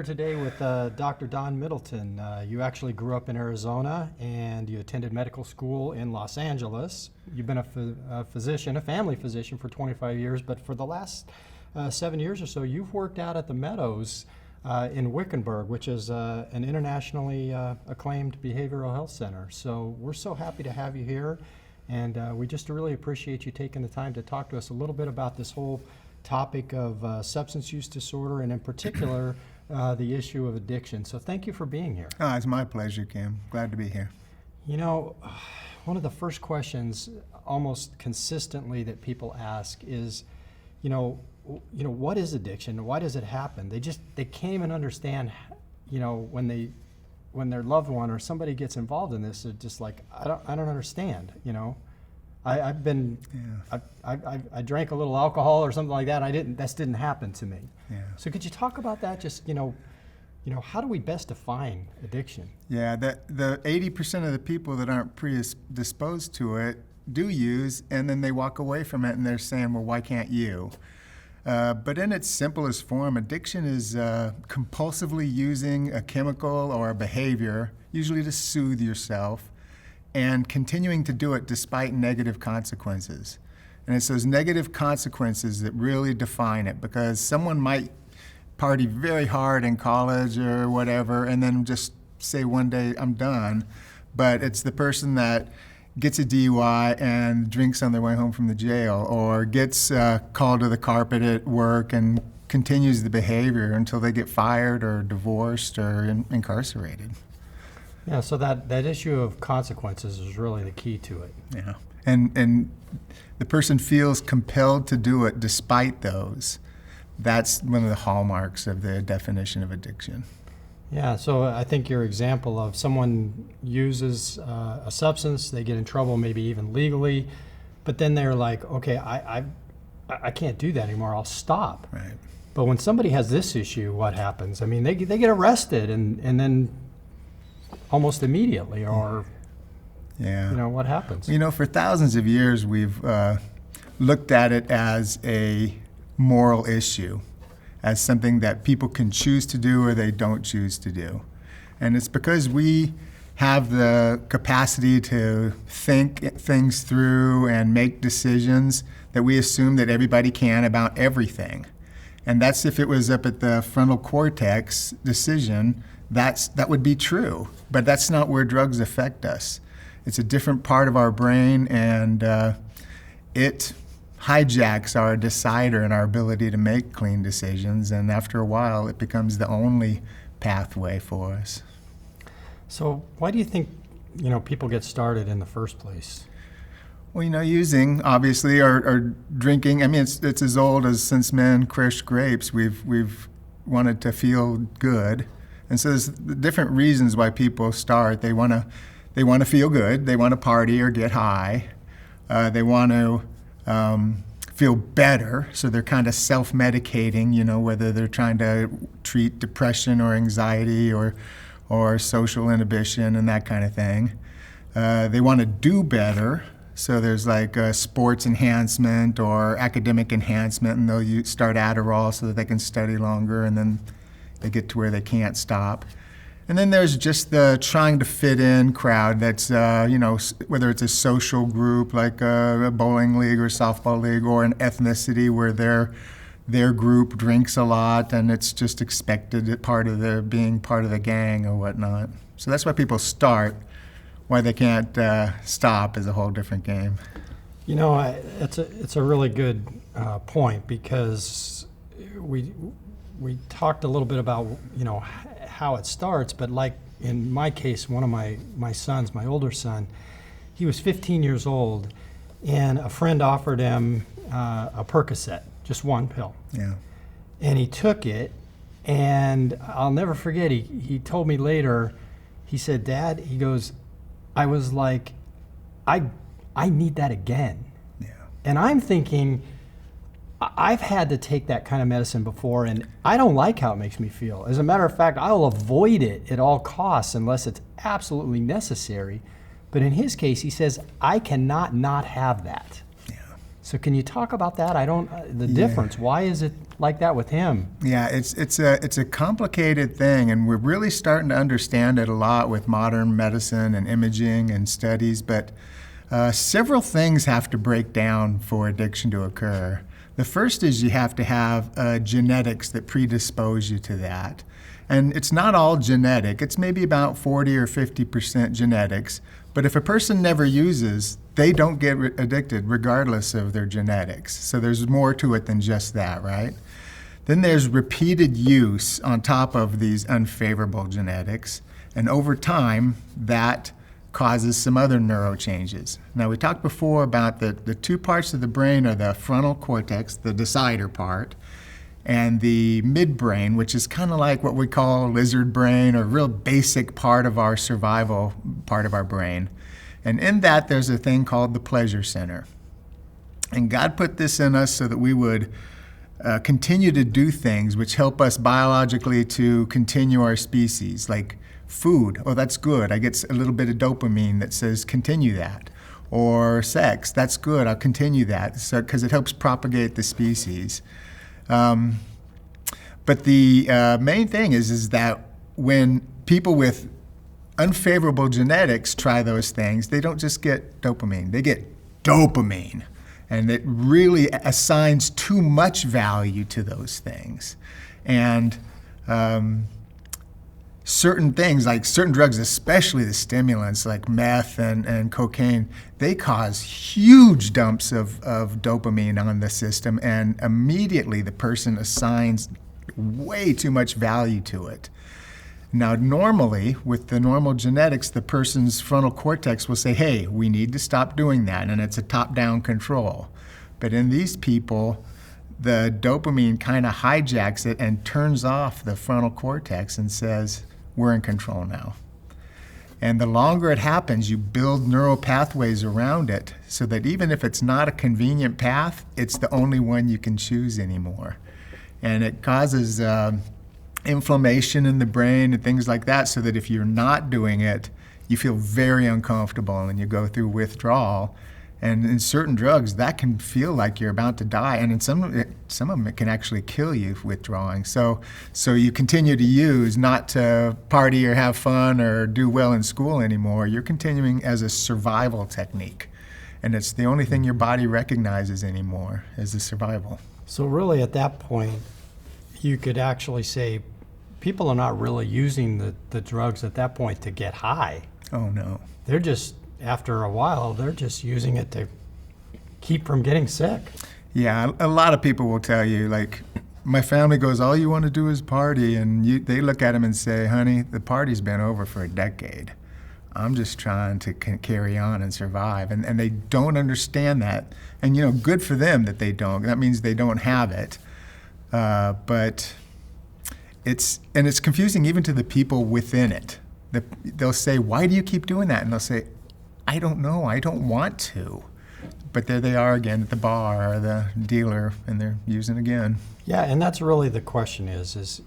today with Dr. Don Middleton. You actually grew up in Arizona and you attended medical school in Los Angeles. You've been a physician, a family physician for 25 years, but for the last 7 years or so, you've worked out at the Meadows in Wickenburg, which is an internationally acclaimed behavioral health center. So we're so happy to have you here, and we just really appreciate you taking the time to talk to us a little bit about this whole topic of substance use disorder, and in particular, the issue of addiction. So thank you for being here. Oh, it's my pleasure, Kim. Glad to be here. You know, one of the first questions almost consistently that people ask is, what is addiction? Why does it happen? They can't even understand, when their loved one or somebody gets involved in this, they're just like, I don't understand, I drank a little alcohol or something like that. That didn't happen to me. Yeah. So could you talk about that? Just, how do we best define addiction? Yeah, the 80% of the people that aren't predisposed to it do use, and then they walk away from it and they're saying, well, why can't you? But in its simplest form, addiction is compulsively using a chemical or a behavior, usually to soothe yourself, and continuing to do it despite negative consequences. And it's those negative consequences that really define it, because someone might party very hard in college or whatever and then just say one day, I'm done. But it's the person that gets a DUI and drinks on their way home from the jail, or gets called to the carpet at work and continues the behavior until they get fired or divorced or incarcerated. Yeah, so that issue of consequences is really the key to it. Yeah, and the person feels compelled to do it despite those. That's one of the hallmarks of the definition of addiction. Yeah, so I think your example of someone uses a substance, they get in trouble, maybe even legally, but then they're like, okay, I can't do that anymore, I'll stop. Right. But when somebody has this issue, what happens? I mean, they get arrested and then almost immediately, or what happens? For thousands of years we've looked at it as a moral issue, as something that people can choose to do or they don't choose to do. And it's because we have the capacity to think things through and make decisions that we assume that everybody can about everything. And that's if it was up at the frontal cortex decision, that would be true. But that's not where drugs affect us. It's a different part of our brain, and it hijacks our decider and our ability to make clean decisions, and after a while it becomes the only pathway for us. So why do you think people get started in the first place? Well, using, obviously, or drinking. I mean, it's as old as since men crushed grapes. We've wanted to feel good, and so there's different reasons why people start. They want to feel good. They want to party or get high. They want to feel better, so they're kind of self-medicating, whether they're trying to treat depression or anxiety or social inhibition and that kind of thing. They want to do better, so there's like sports enhancement or academic enhancement, and they'll start Adderall so that they can study longer, and then they get to where they can't stop. And then there's just the trying to fit in crowd that's, whether it's a social group like a bowling league or softball league, or an ethnicity where their group drinks a lot and it's just expected being part of the gang or whatnot. So that's why people start. Why they can't stop is a whole different game. It's a really good point, because we talked a little bit about how it starts, but like in my case, one of my sons, my older son, he was 15 years old, and a friend offered him a Percocet, just one pill. Yeah. And he took it, and I'll never forget, he told me later, he said, Dad, he goes, I was like, I need that again. Yeah. And I'm thinking, I've had to take that kind of medicine before, and I don't like how it makes me feel. As a matter of fact, I'll avoid it at all costs unless it's absolutely necessary. But in his case, he says, I cannot not have that. Yeah. So can you talk about that? The difference. Why is it like that with him? Yeah, it's a complicated thing, and we're really starting to understand it a lot with modern medicine and imaging and studies, but several things have to break down for addiction to occur. The first is you have to have genetics that predispose you to that. And it's not all genetic. It's maybe about 40 or 50% genetics. But if a person never uses, they don't get addicted regardless of their genetics. So there's more to it than just that, right? Then there's repeated use on top of these unfavorable genetics. And over time, that causes some other neuro changes. Now, we talked before about the two parts of the brain are the frontal cortex, the decider part, and the midbrain, which is kind of like what we call lizard brain, or real basic part of our survival part of our brain. And in that, there's a thing called the pleasure center. And God put this in us so that we would continue to do things which help us biologically to continue our species, like food. Oh, that's good. I get a little bit of dopamine that says continue that. Or sex. That's good. I'll continue that. So, because it helps propagate the species. But the main thing is that when people with unfavorable genetics try those things, they don't just get dopamine. They get dopamine. And it really assigns too much value to those things. And certain things, like certain drugs, especially the stimulants like meth and cocaine, they cause huge dumps of dopamine on the system, and immediately the person assigns way too much value to it. Now, normally, with the normal genetics, the person's frontal cortex will say, hey, we need to stop doing that, and it's a top-down control. But in these people, the dopamine kind of hijacks it and turns off the frontal cortex and says, we're in control now. And the longer it happens, you build neural pathways around it so that even if it's not a convenient path, it's the only one you can choose anymore. And it causes inflammation in the brain and things like that, so that if you're not doing it, you feel very uncomfortable and you go through withdrawal. And in certain drugs, that can feel like you're about to die, and in some of them, it can actually kill you withdrawing. So you continue to use, not to party or have fun or do well in school anymore. You're continuing as a survival technique, and it's the only thing your body recognizes anymore is the survival. So really, at that point, you could actually say people are not really using the drugs at that point to get high. Oh, no. They're just, after a while, they're just using it to keep from getting sick. Yeah, a lot of people will tell you, like, my family goes, all you want to do is party, and they look at them and say, honey, the party's been over for a decade. I'm just trying to carry on and survive. And they don't understand that. And, good for them that they don't. That means they don't have it. But it's confusing even to the people within it. They'll say, why do you keep doing that? And they'll say, I don't know, I don't want to. But there they are again at the bar or the dealer, and they're using again. Yeah, and that's really the question is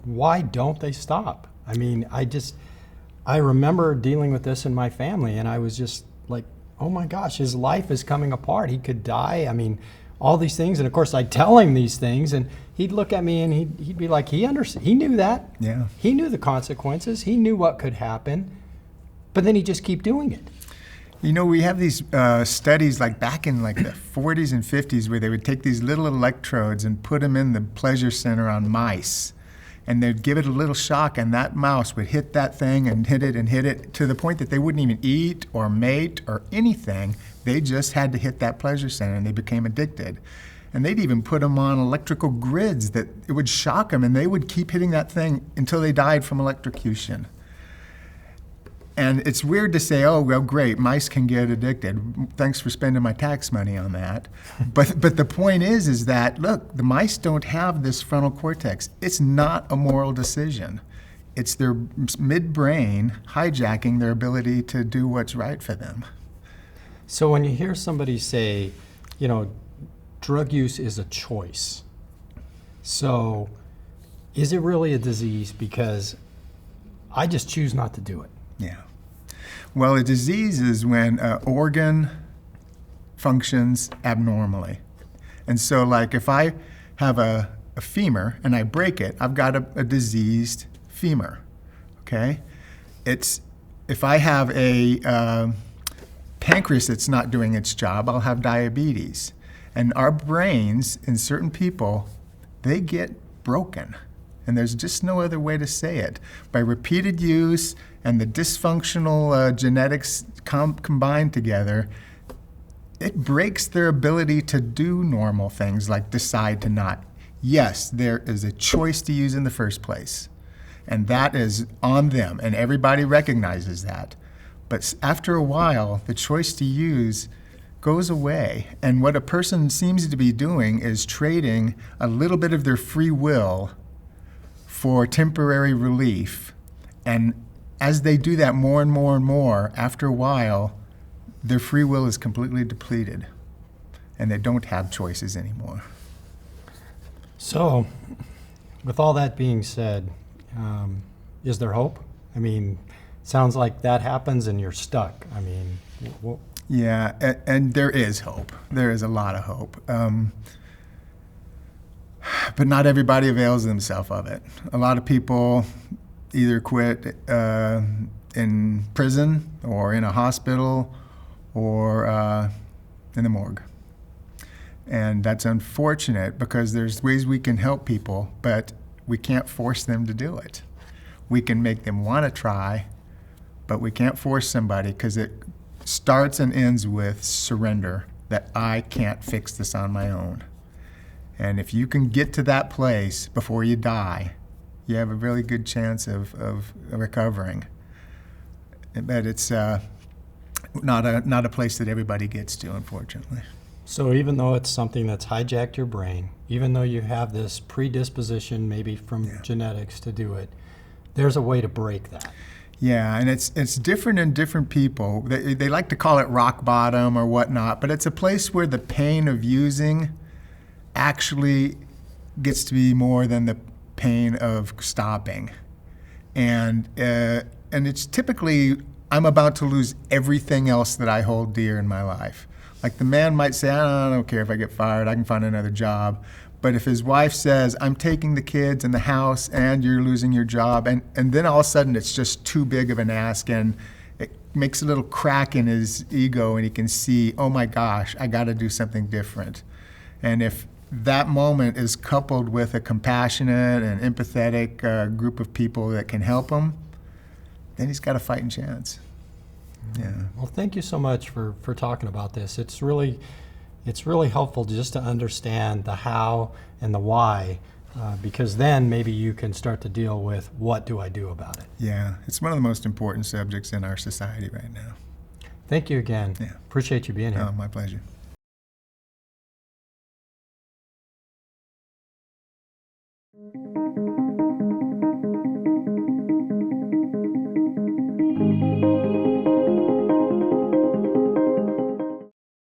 why don't they stop? I mean, I remember dealing with this in my family, and I was just like, oh my gosh, his life is coming apart. He could die. I mean, all these things. And of course, I'd tell him these things, and he'd look at me and he'd be like, he knew that. Yeah. He knew the consequences. He knew what could happen. But then he'd just keep doing it. We have these studies like back in like the 40s and 50s where they would take these little electrodes and put them in the pleasure center on mice. And they'd give it a little shock, and that mouse would hit that thing and hit it to the point that they wouldn't even eat or mate or anything. They just had to hit that pleasure center, and they became addicted. And they'd even put them on electrical grids that it would shock them, and they would keep hitting that thing until they died from electrocution. And it's weird to say, oh, well, great, mice can get addicted. Thanks for spending my tax money on that. But the point is that, look, the mice don't have this frontal cortex. It's not a moral decision. It's their midbrain hijacking their ability to do what's right for them. So when you hear somebody say, drug use is a choice, so is it really a disease? Because I just choose not to do it. Yeah. Well, a disease is when an organ functions abnormally. And so, like, if I have a femur and I break it, I've got a diseased femur, okay? If I have a pancreas that's not doing its job, I'll have diabetes. And our brains, in certain people, they get broken. And there's just no other way to say it. By repeated use and the dysfunctional genetics combined together, it breaks their ability to do normal things like decide to not. Yes, there is a choice to use in the first place, and that is on them, and everybody recognizes that. But after a while, the choice to use goes away, and what a person seems to be doing is trading a little bit of their free will for temporary relief. And as they do that more and more and more, after a while, their free will is completely depleted, and they don't have choices anymore. So, with all that being said, is there hope? I mean, sounds like that happens and you're stuck. I mean, Yeah, and there is hope. There is a lot of hope. But not everybody avails themselves of it. A lot of people either quit in prison or in a hospital or in the morgue. And that's unfortunate because there's ways we can help people, but we can't force them to do it. We can make them want to try, but we can't force somebody because it starts and ends with surrender, that I can't fix this on my own. And if you can get to that place before you die, you have a really good chance of recovering. But it's not a place that everybody gets to, unfortunately. So even though it's something that's hijacked your brain, even though you have this predisposition maybe from genetics to do it, there's a way to break that. Yeah, and it's different in different people. They like to call it rock bottom or whatnot, but it's a place where the pain of using actually gets to be more than the pain of stopping. And it's typically, I'm about to lose everything else that I hold dear in my life. Like the man might say, I don't care if I get fired, I can find another job. But if his wife says, I'm taking the kids and the house and you're losing your job, and then all of a sudden it's just too big of an ask, and it makes a little crack in his ego and he can see, oh my gosh, I got to do something different. And if that moment is coupled with a compassionate and empathetic group of people that can help him, then he's got a fighting chance. Yeah. Well, thank you so much for talking about this. It's really helpful just to understand the how and the why, because then maybe you can start to deal with what do I do about it. Yeah, it's one of the most important subjects in our society right now. Thank you again. Yeah. Appreciate you being here. Oh, my pleasure.